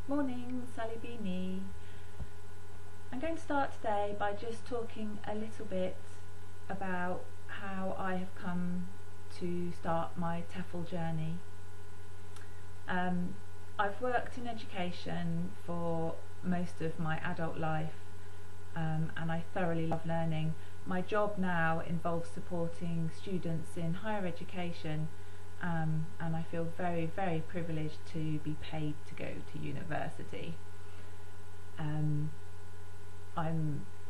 Morning, Sally B. Me. I'm going to start today by just talking a little bit about how I have come to start my TEFL journey. I've worked in education for most of my adult life and I thoroughly love learning. My job now involves supporting students in higher education and I feel very, very privileged to be paid to go to university.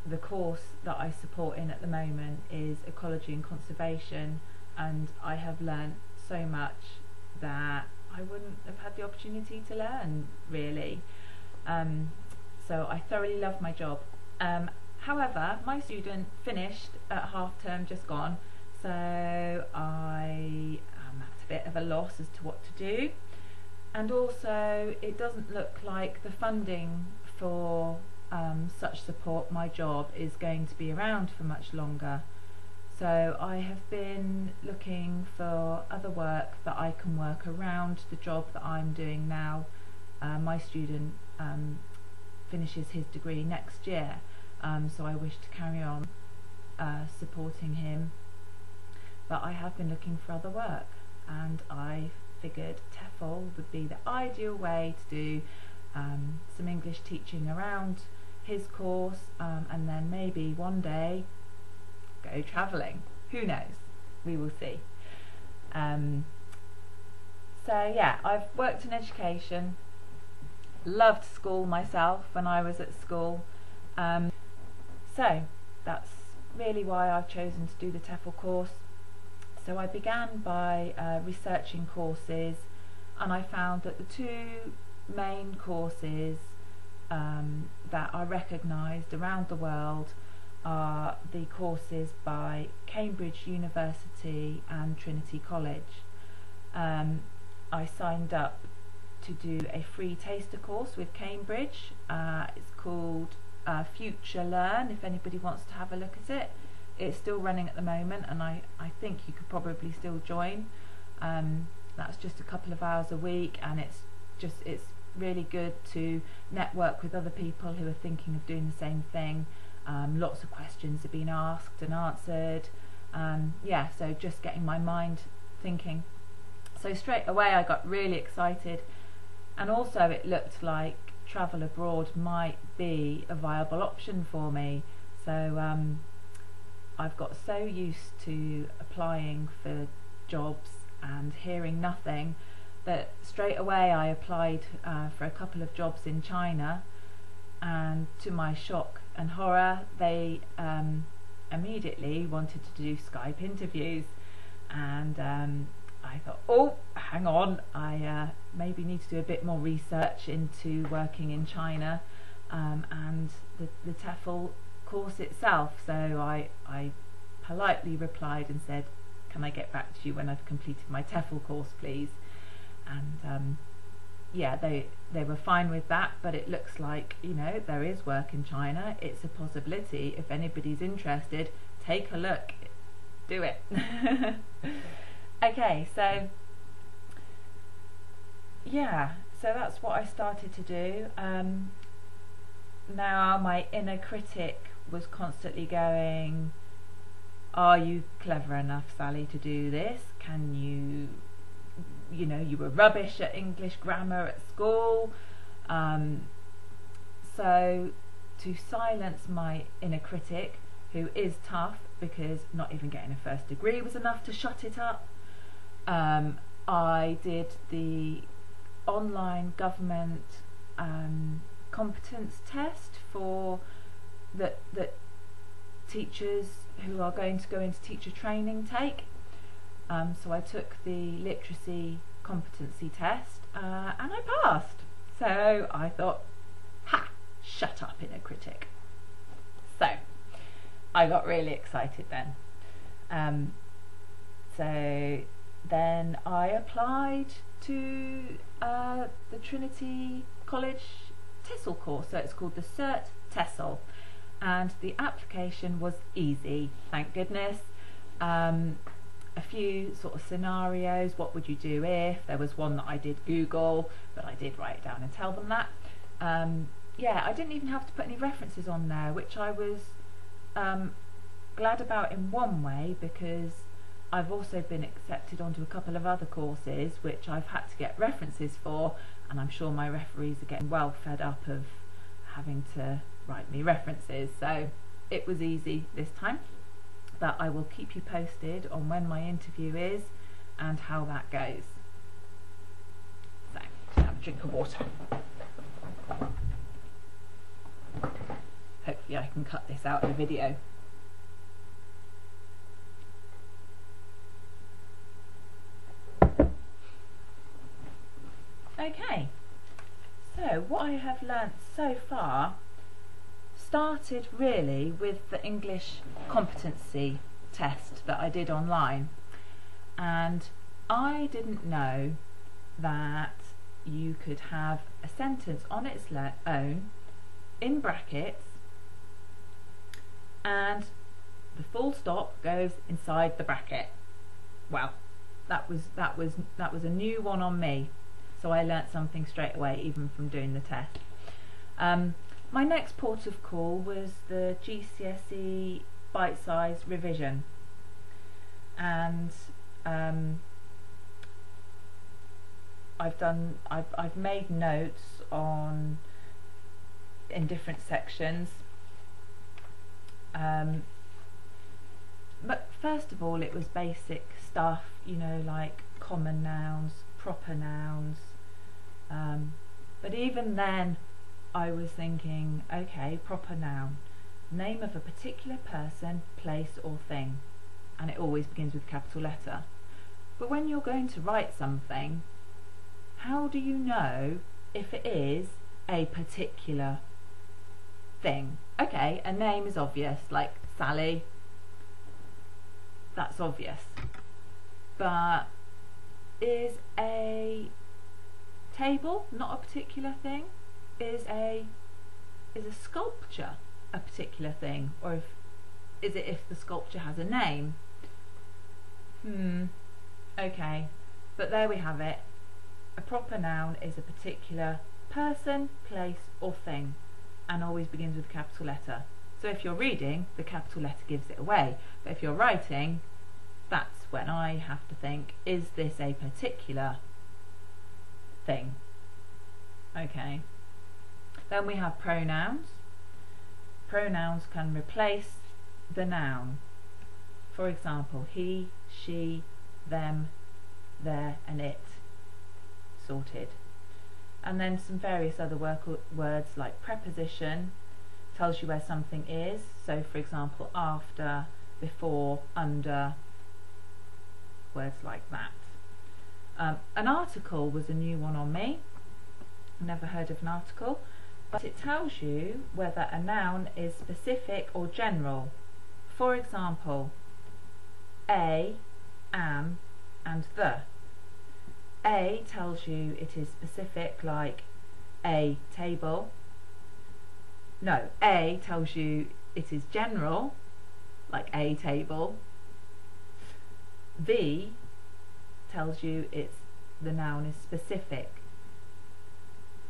The course that I support in at the moment is ecology and conservation, and I have learnt so much that I wouldn't have had the opportunity to learn really. So I thoroughly love my job. However, my student finished at half term just gone, so I am at a bit of a loss as to what to do, and also it doesn't look like the funding for such support my job is going to be around for much longer. So I have been looking for other work that I can work around the job that I'm doing now. My student finishes his degree next year, so I wish to carry on supporting him, but I have been looking for other work, and I figured TEFL would be the ideal way to do some English teaching around his course, and then maybe one day go travelling. Who knows? We will see. So yeah, I've worked in education, loved school myself when I was at school, so that's really why I've chosen to do the TEFL course. So I began by researching courses, and I found that the two main courses that are recognised around the world are the courses by Cambridge University and Trinity College. I signed up to do a free taster course with Cambridge. It's called Future Learn, if anybody wants to have a look at it. It's still running at the moment, and I think you could probably still join. That's just a couple of hours a week, and it's really good to network with other people who are thinking of doing the same thing. Lots of questions have been asked and answered. Yeah, so just getting my mind thinking. So straight away I got really excited, and also it looked like travel abroad might be a viable option for me. So I've got so used to applying for jobs and hearing nothing that straight away I applied for a couple of jobs in China, and to my shock and horror they immediately wanted to do Skype interviews, and I thought, oh, hang on, I maybe need to do a bit more research into working in China and the TEFL course itself. So I politely replied and said, can I get back to you when I've completed my TEFL course, please? And yeah, they were fine with that, but it looks like, you know, there is work in China. It's a possibility. If anybody's interested, take a look, do it. Okay, so yeah, so that's what I started to do. Now my inner critic was constantly going, are you clever enough, Sally, to do this? Can you know, you were rubbish at English grammar at school. So to silence my inner critic, who is tough because not even getting a first degree was enough to shut it up, I did the online government competence test for that teachers who are going to go into teacher training take. So I took the literacy competency test and I passed. So I thought, ha, shut up, inner critic. So I got really excited then. So then I applied to the Trinity College TESL course. So it's called the Cert TESL, and the application was easy, thank goodness. a few sort of scenarios. What would you do if? There was one that I did Google, but I did write it down and tell them that. Yeah, I didn't even have to put any references on there, which I was glad about in one way, because I've also been accepted onto a couple of other courses which I've had to get references for, and I'm sure my referees are getting well fed up of having to write me references, so it was easy this time. But I will keep you posted on when my interview is and how that goes. So, have a drink of water. Hopefully I can cut this out of the video. Okay, so what I have learnt so far started really with the English competency test that I did online, and I didn't know that you could have a sentence on its own in brackets and the full stop goes inside the bracket. Well, that was a new one on me, so I learnt something straight away even from doing the test. My next port of call was the GCSE bite-sized revision, and I've made notes in different sections. But first of all, it was basic stuff, you know, like common nouns, proper nouns. But even then, I was thinking, okay, proper noun, name of a particular person, place or thing, and it always begins with a capital letter. But when you're going to write something, how do you know if it is a particular thing? Okay, a name is obvious, like Sally, that's obvious. But is a table not a particular thing? Is a sculpture a particular thing? Or is it if the sculpture has a name? Okay, but there we have it. A proper noun is a particular person, place or thing, and always begins with a capital letter. So if you're reading, the capital letter gives it away, but if you're writing, that's when I have to think, is this a particular thing? Okay. Then we have pronouns. Pronouns can replace the noun. For example, he, she, them, their and it. Sorted. And then some various other words like preposition, tells you where something is. So for example, after, before, under, words like that. An article was a new one on me. Never heard of an article, but it tells you whether a noun is specific or general. For example, a, am and the. A tells you it is specific, like a table. No, A tells you it is general, like a table. The tells you the noun is specific.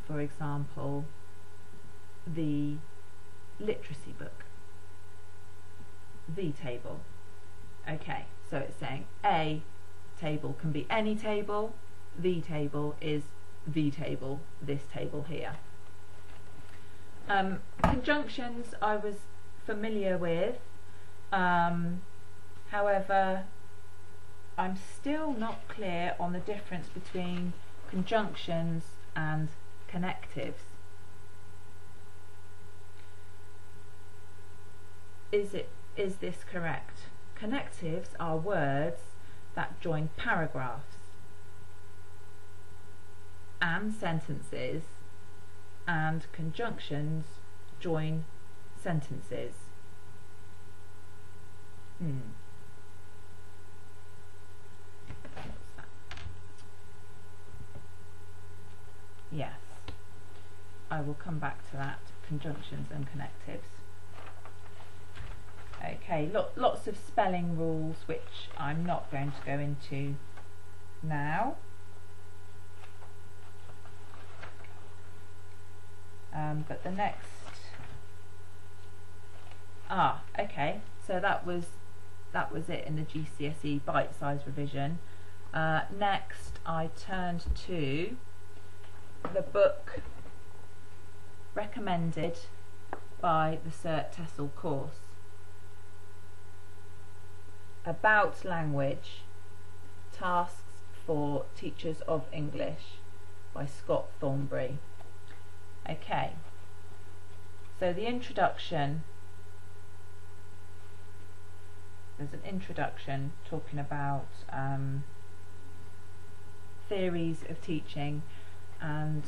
For example, the literacy book. The table. Okay, so it's saying a table can be any table. The table is the table, this table here. Conjunctions I was familiar with, however I'm still not clear on the difference between conjunctions and connectives. Is this correct? Connectives are words that join paragraphs and sentences, and conjunctions join sentences. What's that? Yes, I will come back to that, conjunctions and connectives. Okay, lots of spelling rules which I'm not going to go into now. But the next, okay, so that was it in the GCSE bite-size revision. Next I turned to the book recommended by the Cert TEFL course, About Language, Tasks for Teachers of English by Scott Thornbury. Okay, so the introduction, there's an introduction talking about theories of teaching and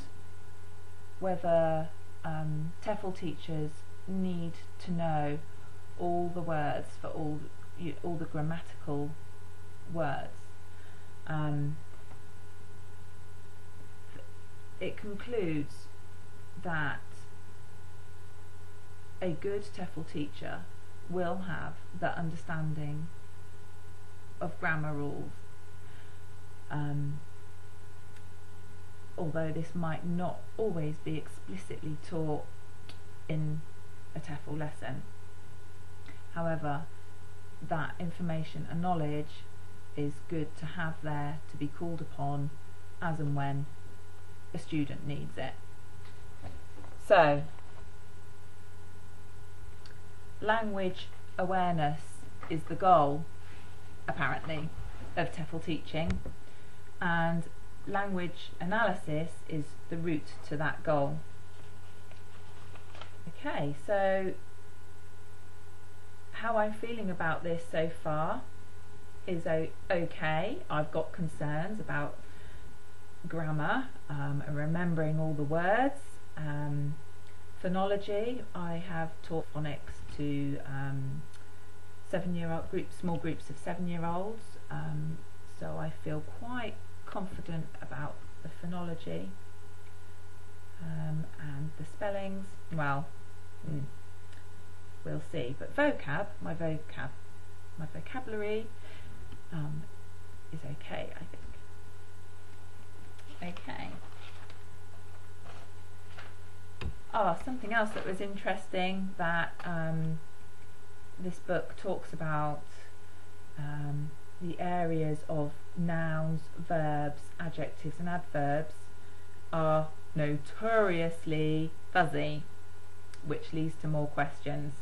whether TEFL teachers need to know all the words for all the grammatical words. It concludes that a good TEFL teacher will have the understanding of grammar rules, although this might not always be explicitly taught in a TEFL lesson. However, that information and knowledge is good to have there to be called upon as and when a student needs it. So, language awareness is the goal, apparently, of TEFL teaching, and language analysis is the route to that goal. Okay, so how I'm feeling about this so far is okay. I've got concerns about grammar and remembering all the words. Phonology, I have taught phonics to 7-year-old groups, small groups of 7-year-olds, so I feel quite confident about the phonology, and the spellings, well, we'll see. But my vocabulary is okay, I think. Okay. Something else that was interesting that this book talks about, the areas of nouns, verbs, adjectives and adverbs are notoriously fuzzy, which leads to more questions.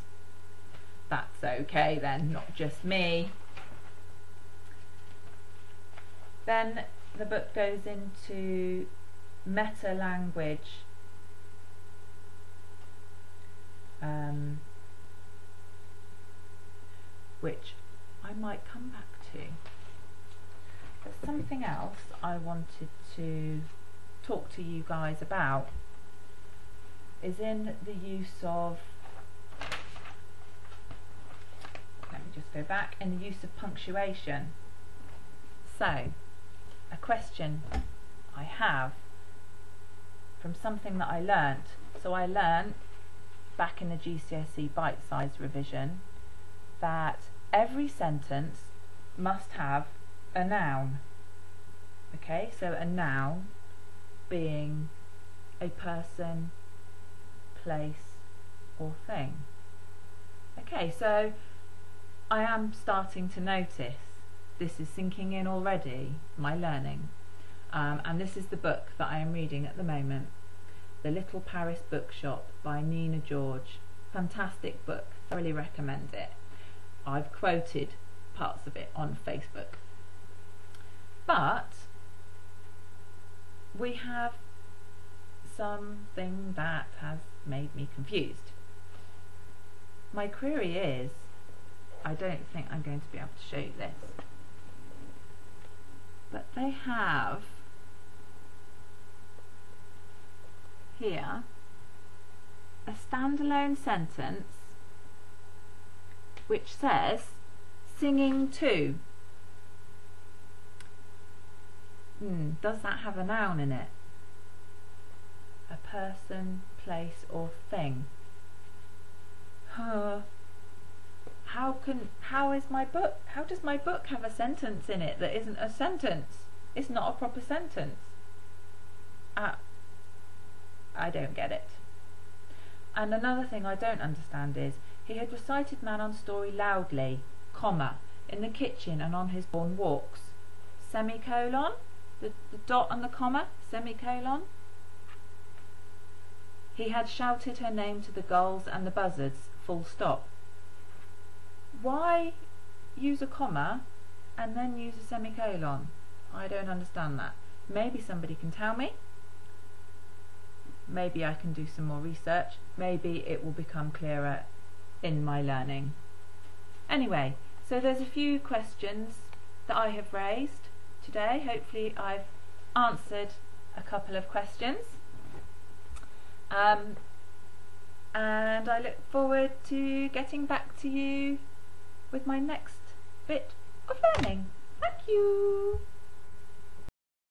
That's okay then, not just me. Then the book goes into meta language, which I might come back to. But something else I wanted to talk to you guys about is in the use of, let me just go back, in the use of punctuation. So, a question I have from something that I learnt. So I learnt back in the GCSE bite-size revision that every sentence must have a noun. Okay, so a noun being a person, place or thing. Okay, so I am starting to notice this is sinking in already, my learning, and this is the book that I am reading at the moment, The Little Paris Bookshop by Nina George. Fantastic book, thoroughly recommend it. I've quoted parts of it on Facebook. But we have something that has made me confused. My query is, I don't think I'm going to be able to show you this, but they have here a standalone sentence which says singing to. Does that have a noun in it? A person, place or thing? how does my book have a sentence in it that isn't a sentence? It's not a proper sentence. I don't get it. And another thing I don't understand is, he had recited Manon's story loudly, comma, in the kitchen and on his lawn walks, semicolon, the dot and the comma, semicolon. He had shouted her name to the gulls and the buzzards, full stop. Why use a comma and then use a semicolon? I don't understand that. Maybe somebody can tell me. Maybe I can do some more research. Maybe it will become clearer in my learning. Anyway, so there's a few questions that I have raised today. Hopefully I've answered a couple of questions. And I look forward to getting back to you with my next bit of learning. Thank you!